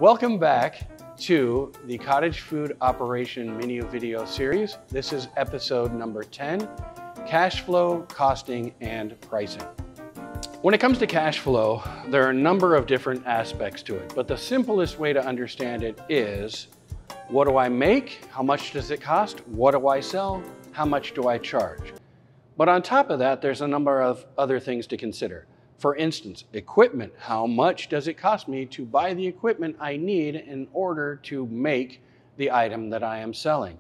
Welcome back to the Cottage Food Operation mini video series. This is episode number 10, Cash Flow, Costing, and Pricing. When it comes to cash flow, there are a number of different aspects to it, but the simplest way to understand it is, what do I make? How much does it cost? What do I sell? How much do I charge? But on top of that, there's a number of other things to consider. For instance, equipment. How much does it cost me to buy the equipment I need in order to make the item that I am selling?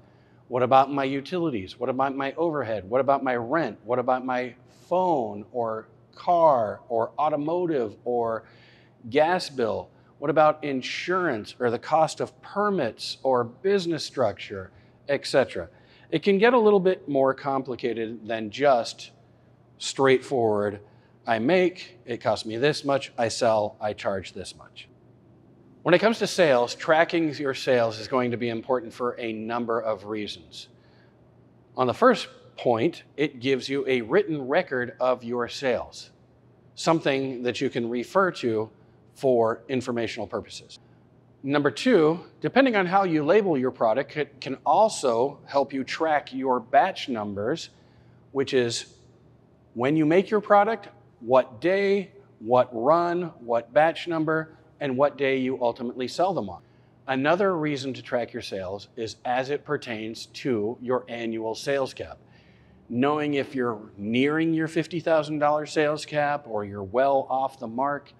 What about my utilities? What about my overhead? What about my rent? What about my phone or car or automotive or gas bill? What about insurance or the cost of permits or business structure, etc.? It can get a little bit more complicated than just straightforward, I make, it costs me this much, I sell, I charge this much. When it comes to sales, tracking your sales is going to be important for a number of reasons. On the first point, it gives you a written record of your sales, something that you can refer to for informational purposes. Number two, depending on how you label your product, it can also help you track your batch numbers, which is when you make your product, what day, what run, what batch number, and what day you ultimately sell them on. Another reason to track your sales is as it pertains to your annual sales cap. Knowing if you're nearing your $50,000 sales cap or you're well off the mark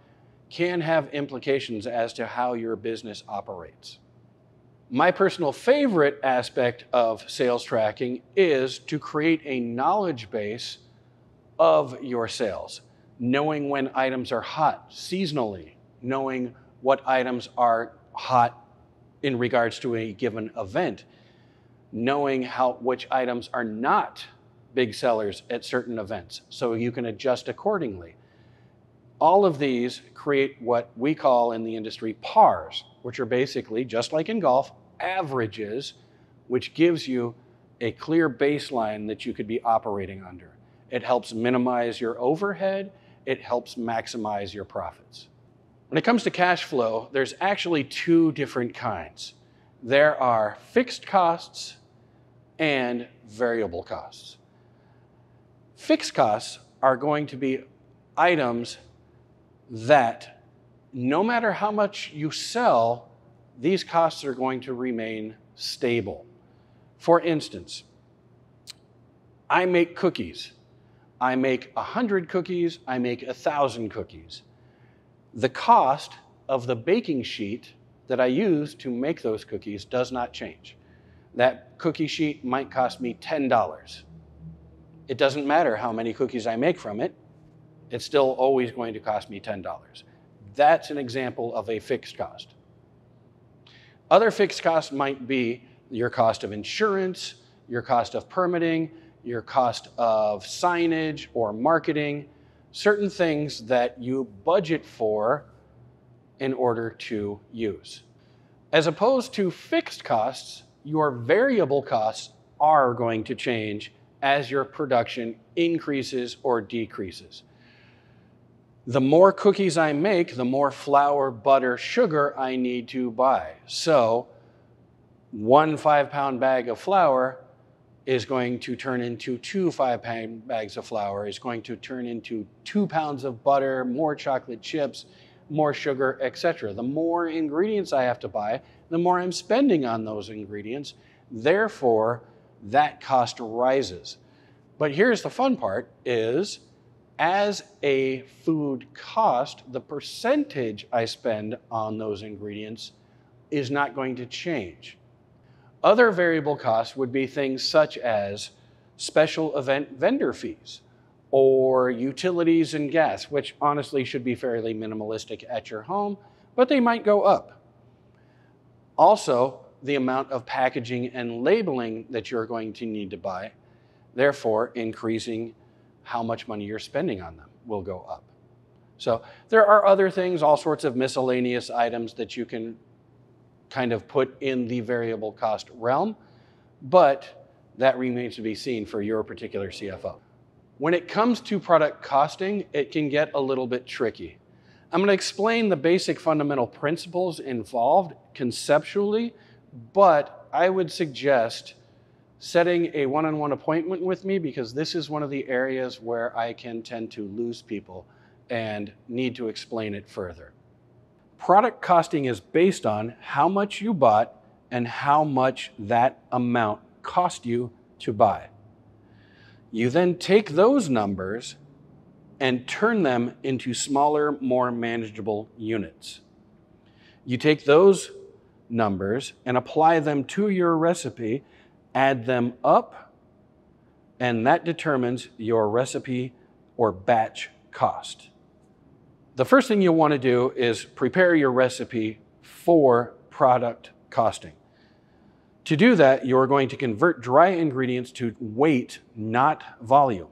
can have implications as to how your business operates. My personal favorite aspect of sales tracking is to create a knowledge base of your sales, knowing when items are hot seasonally, knowing what items are hot in regards to a given event, knowing which items are not big sellers at certain events, so you can adjust accordingly. All of these create what we call in the industry PARs, which are basically, just like in golf, averages, which gives you a clear baseline that you could be operating under. It helps minimize your overhead. It helps maximize your profits. When it comes to cash flow, there's actually two different kinds. There are fixed costs and variable costs. Fixed costs are going to be items that no matter how much you sell, these costs are going to remain stable. For instance, I make cookies. I make 100 cookies, I make 1,000 cookies. The cost of the baking sheet that I use to make those cookies does not change. That cookie sheet might cost me $10. It doesn't matter how many cookies I make from it, it's still always going to cost me $10. That's an example of a fixed cost. Other fixed costs might be your cost of insurance, your cost of permitting, your cost of signage or marketing, certain things that you budget for in order to use. As opposed to fixed costs, your variable costs are going to change as your production increases or decreases. The more cookies I make, the more flour, butter, sugar I need to buy. So, 1 5-pound bag of flour is going to turn into 2 5-pound bags of flour, is going to turn into 2 pounds of butter, more chocolate chips, more sugar, etc. The more ingredients I have to buy, the more I'm spending on those ingredients. Therefore, that cost rises. But here's the fun part is, as a food cost, the percentage I spend on those ingredients is not going to change. Other variable costs would be things such as special event vendor fees or utilities and gas, which honestly should be fairly minimalistic at your home, but they might go up. Also, the amount of packaging and labeling that you're going to need to buy, therefore increasing how much money you're spending on them will go up. So there are other things, all sorts of miscellaneous items that you can kind of put in the variable cost realm, but that remains to be seen for your particular CFO. When it comes to product costing, it can get a little bit tricky. I'm going to explain the basic fundamental principles involved conceptually, but I would suggest setting a one-on-one appointment with me because this is one of the areas where I can tend to lose people and need to explain it further. Product costing is based on how much you bought and how much that amount cost you to buy. You then take those numbers and turn them into smaller, more manageable units. You take those numbers and apply them to your recipe, add them up, and that determines your recipe or batch cost. The first thing you'll want to do is prepare your recipe for product costing. To do that, you're going to convert dry ingredients to weight, not volume.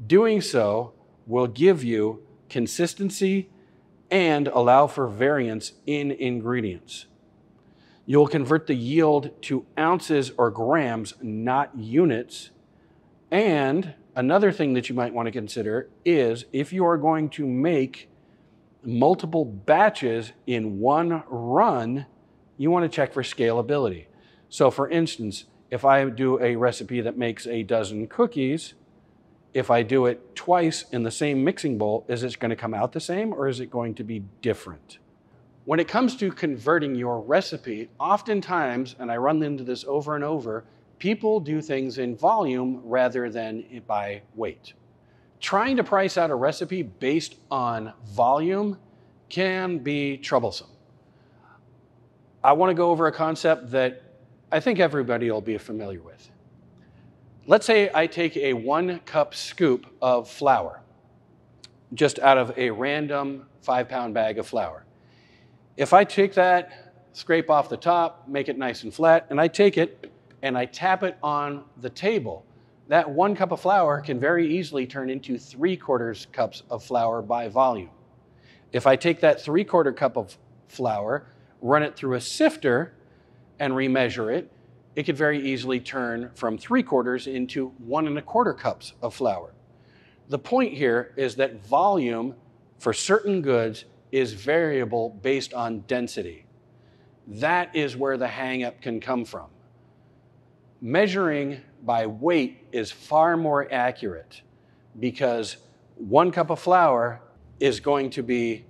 Doing so will give you consistency and allow for variance in ingredients. You'll convert the yield to ounces or grams, not units. And another thing that you might want to consider is if you are going to make multiple batches in one run, you want to check for scalability. So for instance, if I do a recipe that makes a dozen cookies, if I do it twice in the same mixing bowl, is it going to come out the same or is it going to be different? When it comes to converting your recipe, oftentimes, and I run into this over and over, people do things in volume rather than by weight. Trying to price out a recipe based on volume can be troublesome. I want to go over a concept that I think everybody will be familiar with. Let's say I take a 1 cup scoop of flour, just out of a random 5-pound bag of flour. If I take that, scrape off the top, make it nice and flat, and I take it and I tap it on the table, that 1 cup of flour can very easily turn into 3/4 cups of flour by volume. If I take that 3/4 cup of flour, run it through a sifter and remeasure it, it could very easily turn from 3/4 into 1 1/4 cups of flour. The point here is that volume for certain goods is variable based on density. That is where the hang-up can come from. Measuring by weight is far more accurate because 1 cup of flour is going to be,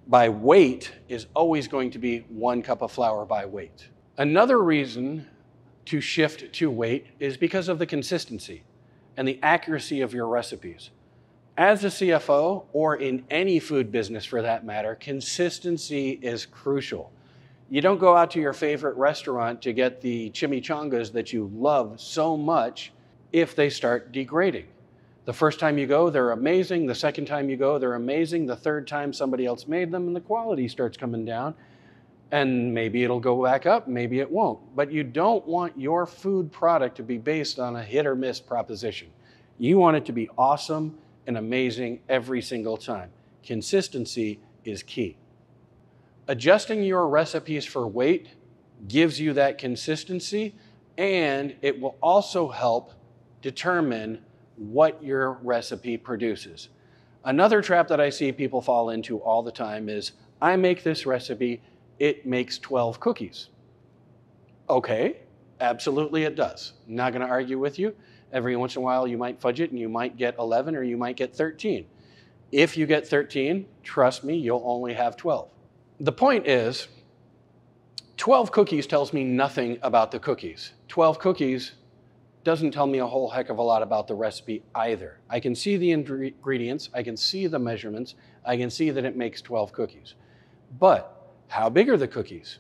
by weight, is always going to be 1 cup of flour by weight. Another reason to shift to weight is because of the consistency and the accuracy of your recipes. As a CFO, or in any food business for that matter, consistency is crucial. You don't go out to your favorite restaurant to get the chimichangas that you love so much if they start degrading. The first time you go, they're amazing. The second time you go, they're amazing. The third time somebody else made them and the quality starts coming down. And maybe it'll go back up, maybe it won't. But you don't want your food product to be based on a hit or miss proposition. You want it to be awesome and amazing every single time. Consistency is key. Adjusting your recipes for weight gives you that consistency, and it will also help determine what your recipe produces. Another trap that I see people fall into all the time is, I make this recipe, it makes 12 cookies. Okay, absolutely it does. Not gonna argue with you. Every once in a while you might fudge it and you might get 11 or you might get 13. If you get 13, trust me, you'll only have 12. The point is, 12 cookies tells me nothing about the cookies. 12 cookies doesn't tell me a whole heck of a lot about the recipe either. I can see the ingredients, I can see the measurements, I can see that it makes 12 cookies. But how big are the cookies?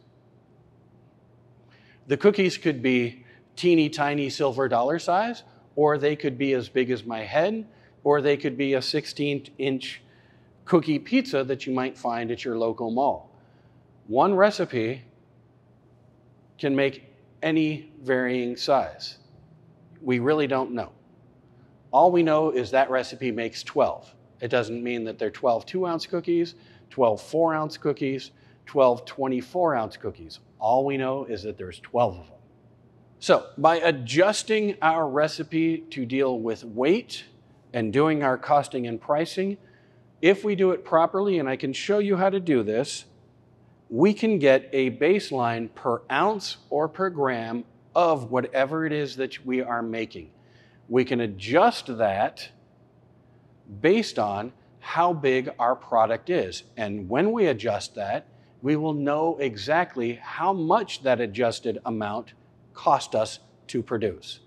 The cookies could be teeny tiny silver dollar size, or they could be as big as my head, or they could be a 16-inch cookie pizza that you might find at your local mall. One recipe can make any varying size. We really don't know. All we know is that recipe makes 12. It doesn't mean that they're 12 2-ounce cookies, 12 4-ounce cookies, 12 24-ounce cookies. All we know is that there's 12 of them. So by adjusting our recipe to deal with weight and doing our costing and pricing, If we do it properly, and I can show you how to do this, we can get a baseline per ounce or per gram of whatever it is that we are making. We can adjust that based on how big our product is. And when we adjust that, we will know exactly how much that adjusted amount cost us to produce.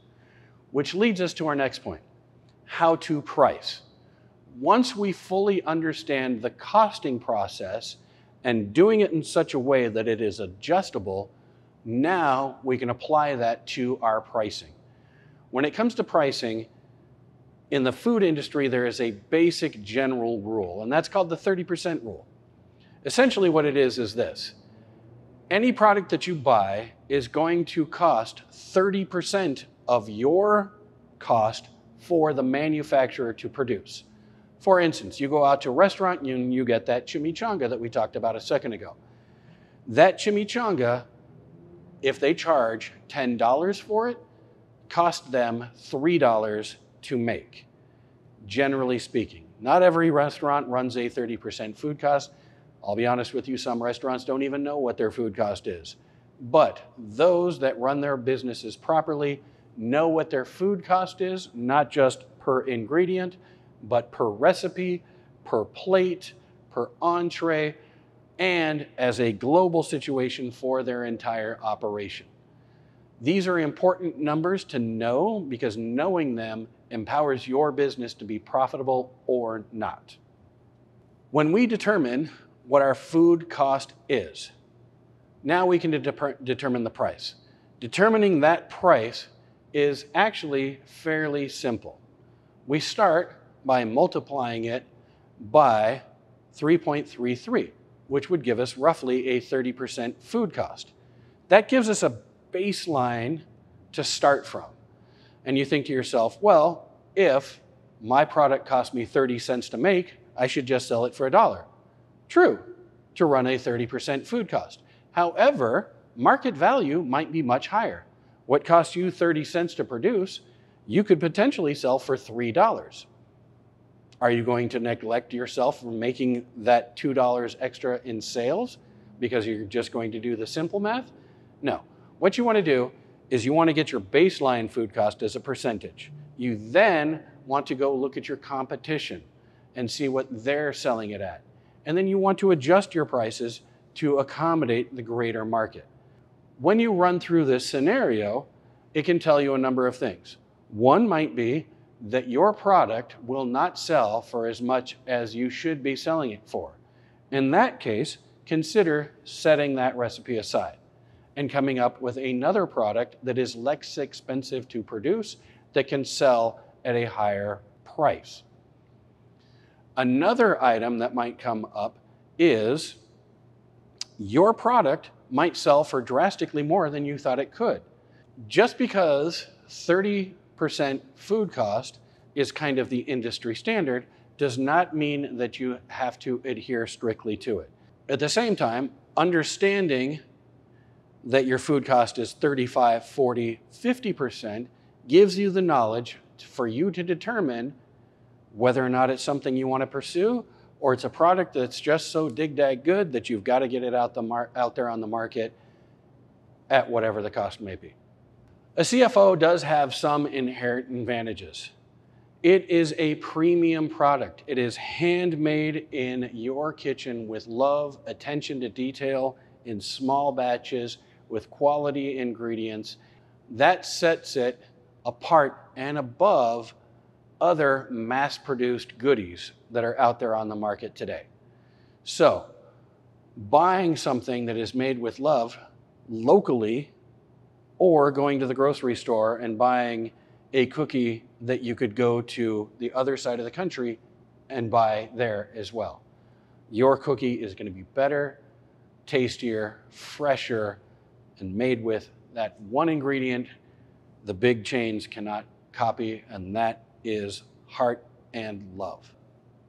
Which leads us to our next point, how to price. Once we fully understand the costing process and doing it in such a way that it is adjustable, now we can apply that to our pricing. When it comes to pricing, in the food industry, there is a basic general rule, and that's called the 30% rule. Essentially what it is this. Any product that you buy is going to cost 30% of your cost for the manufacturer to produce. For instance, you go out to a restaurant and you get that chimichanga that we talked about a second ago. That chimichanga, if they charge $10 for it, cost them $3 to make, generally speaking. Not every restaurant runs a 30% food cost. I'll be honest with you, some restaurants don't even know what their food cost is. But those that run their businesses properly know what their food cost is, not just per ingredient, but per recipe, per plate, per entree, and as a global situation for their entire operation. These are important numbers to know because knowing them empowers your business to be profitable or not. When we determine what our food cost is, now we can determine the price. Determining that price is actually fairly simple. We start by multiplying it by 3.33, which would give us roughly a 30% food cost. That gives us a baseline to start from. And you think to yourself, well, if my product cost me 30 cents to make, I should just sell it for $1. True, to run a 30% food cost. However, market value might be much higher. What costs you 30 cents to produce, you could potentially sell for $3. Are you going to neglect yourself from making that $2 extra in sales because you're just going to do the simple math? No. What you want to do is you want to get your baseline food cost as a percentage. You then want to go look at your competition and see what they're selling it at. And then you want to adjust your prices to accommodate the greater market. When you run through this scenario, it can tell you a number of things. One might be that your product will not sell for as much as you should be selling it for. In that case, consider setting that recipe aside and coming up with another product that is less expensive to produce that can sell at a higher price. Another item that might come up is your product might sell for drastically more than you thought it could. Just because 30% food cost is kind of the industry standard does not mean that you have to adhere strictly to it. At the same time, understanding that your food cost is 35, 40, 50% gives you the knowledge for you to determine whether or not it's something you want to pursue or it's a product that's just so dig-dag good that you've got to get it out there on the market at whatever the cost may be. A CFO does have some inherent advantages. It is a premium product. It is handmade in your kitchen with love, attention to detail, in small batches, with quality ingredients. That sets it apart and above other mass-produced goodies that are out there on the market today. So, buying something that is made with love locally, or going to the grocery store and buying a cookie that you could go to the other side of the country and buy there as well. Your cookie is going to be better, tastier, fresher, and made with that one ingredient the big chains cannot copy, and that is heart and love.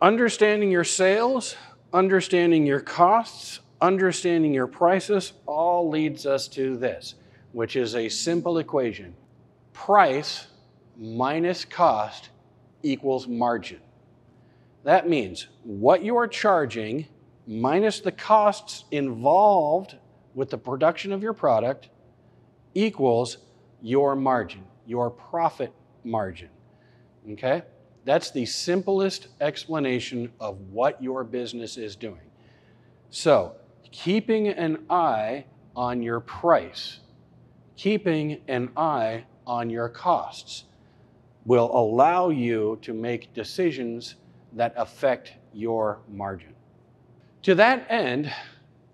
Understanding your sales, understanding your costs, understanding your prices all leads us to this, which is a simple equation. Price minus cost equals margin. That means what you are charging minus the costs involved with the production of your product equals your margin, your profit margin, okay? That's the simplest explanation of what your business is doing. So, keeping an eye on your price, keeping an eye on your costs will allow you to make decisions that affect your margin. To that end,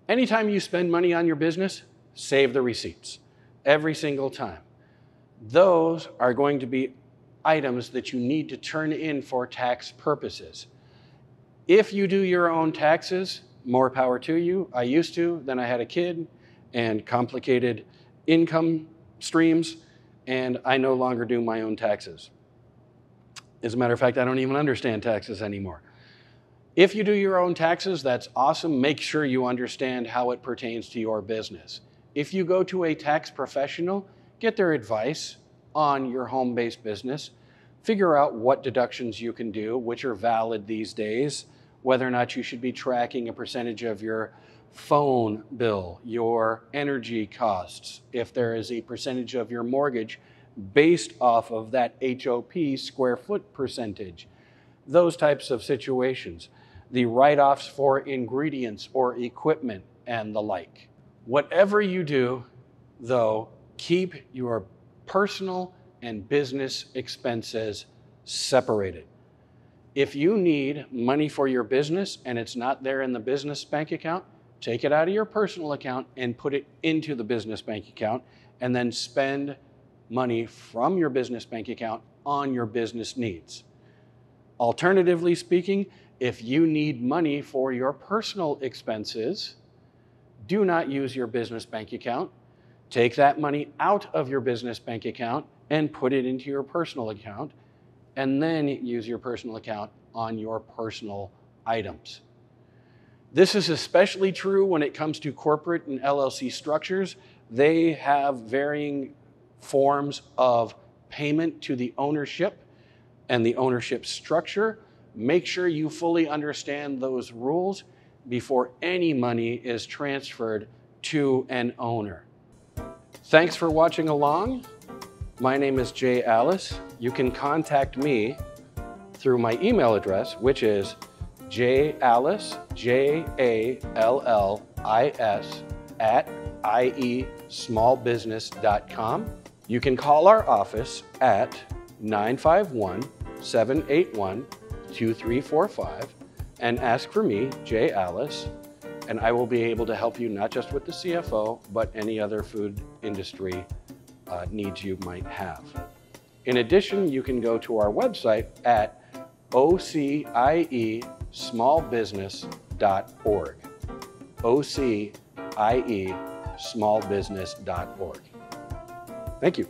anytime you spend money on your business, save the receipts every single time. Those are going to be items that you need to turn in for tax purposes. If you do your own taxes, more power to you. I used to, then I had a kid and complicated income streams, and I no longer do my own taxes. As a matter of fact, I don't even understand taxes anymore. If you do your own taxes, that's awesome. Make sure you understand how it pertains to your business. If you go to a tax professional, get their advice on your home-based business. Figure out what deductions you can do, which are valid these days, whether or not you should be tracking a percentage of your phone bill, your energy costs, if there is a percentage of your mortgage based off of that HOP square foot percentage, those types of situations, the write-offs for ingredients or equipment and the like. Whatever you do, though, keep your personal and business expenses separated. If you need money for your business and it's not there in the business bank account, take it out of your personal account and put it into the business bank account, and then spend money from your business bank account on your business needs. Alternatively speaking, if you need money for your personal expenses, do not use your business bank account. Take that money out of your business bank account and put it into your personal account, and then use your personal account on your personal items. This is especially true when it comes to corporate and LLC structures. They have varying forms of payment to the ownership and the ownership structure. Make sure you fully understand those rules before any money is transferred to an owner. Thanks for watching along. My name is Jay Allis. You can contact me through my email address, which isjallis, JALLIS, @iesmallbusiness.com. You can call our office at 951-781-2345 and ask for me, Jay Allis, and I will be able to help you not just with the CFO, but any other food industry needs you might have. In addition, you can go to our website at OCIESmallbusiness.org. OCIESmallbusiness.org. Thank you.